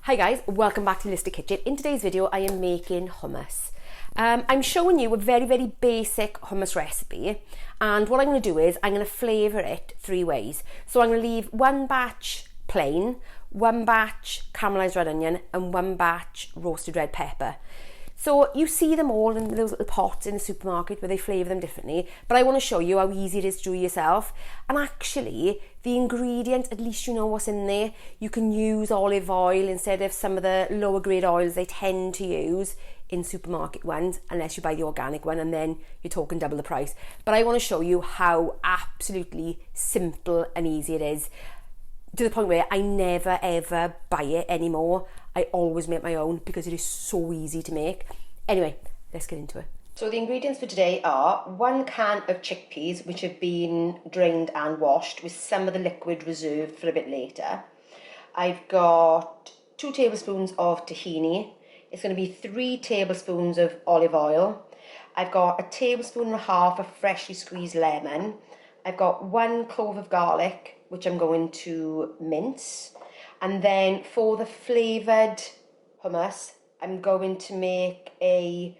Hi guys, welcome back to Holistic Kitchen. In today's video, I am making hummus. I'm showing you a very basic hummus recipe, and what I'm going to do is I'm going to flavour it 3 ways. So I'm going to leave 1 batch plain, 1 batch caramelised red onion, and 1 batch roasted red pepper. So you see them all in those little pots in the supermarket where they flavour them differently, but I want to show you how easy it is to do yourself. And actually, the ingredients, at least you know what's in there. You can use olive oil instead of some of the lower grade oils they tend to use in supermarket ones, unless you buy the organic one, and then you're talking double the price. But I want to show you how absolutely simple and easy it is, to the point where I never ever buy it anymore. I always make my own because it is so easy to make. Anyway, let's get into it. So the ingredients for today are 1 can of chickpeas, which have been drained and washed with some of the liquid reserved for a bit later. I've got 2 tablespoons of tahini. It's going to be 3 tablespoons of olive oil. I've got 1.5 tablespoons of freshly squeezed lemon. I've got 1 clove of garlic, which I'm going to mince. And then for the flavoured hummus, I'm going to make a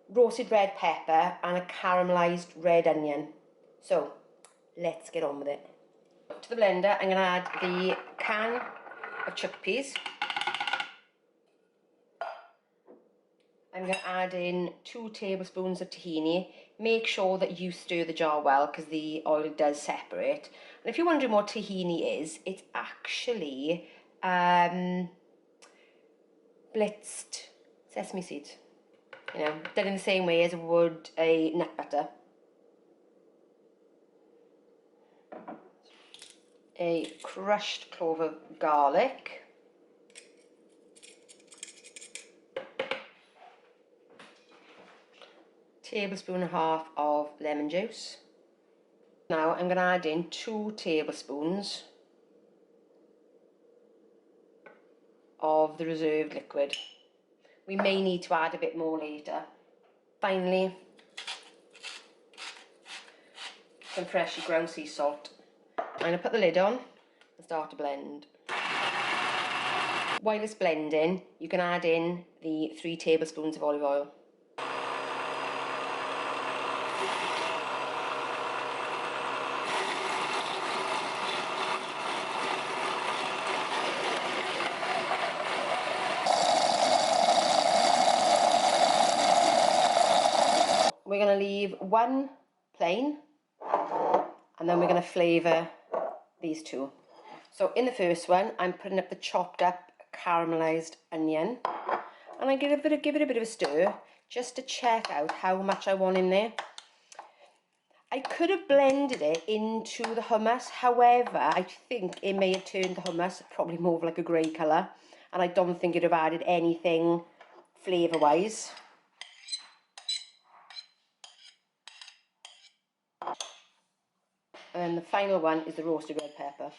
roasted red pepper and a caramelised red onion. So let's get on with it. To the blender, I'm going to add the can of chickpeas. I'm going to add in 2 tablespoons of tahini. Make sure that you stir the jar well because the oil does separate. And if you're wondering what tahini is, it's actually blitzed sesame seeds. You know, done in the same way as I would a nut butter. A crushed clove of garlic. Tablespoon and a half of lemon juice. Now I'm going to add in 2 tablespoons of the reserved liquid. We may need to add a bit more later. Finally, some freshly ground sea salt. I'm going to put the lid on and start to blend. While it's blending, you can add in the 3 tablespoons of olive oil. We're going to leave 1 plain, and then we're going to flavour these 2. So in the first one, I'm putting up the chopped up caramelised onion, and I give it a bit of a stir just to check out how much I want in there. I could have blended it into the hummus, however, I think it may have turned the hummus probably more of like a grey colour, and I don't think it would have added anything flavour-wise. And then the final one is the roasted red pepper.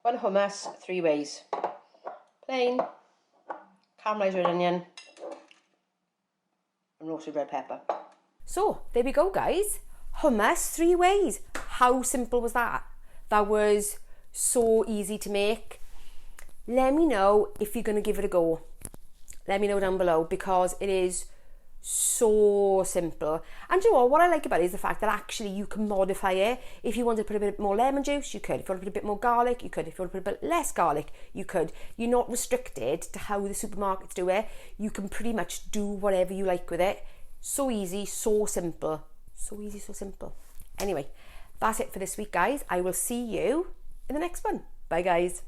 One hummus, 3 ways. Plain, caramelised red onion, and roasted red pepper. So, there we go guys. Hummus 3 ways. How simple was that? That was so easy to make. Let me know if you're going to give it a go. Let me know down below, because it is so simple. And you know what I like about it is the fact that actually you can modify it. If you want to put a bit more lemon juice, you could. If you want to put a bit more garlic, you could. If you want to put a bit less garlic, you could. You're not restricted to how the supermarkets do it. You can pretty much do whatever you like with it. So easy, so simple. So easy, so simple. Anyway, that's it for this week, guys. I will see you in the next one. Bye, guys.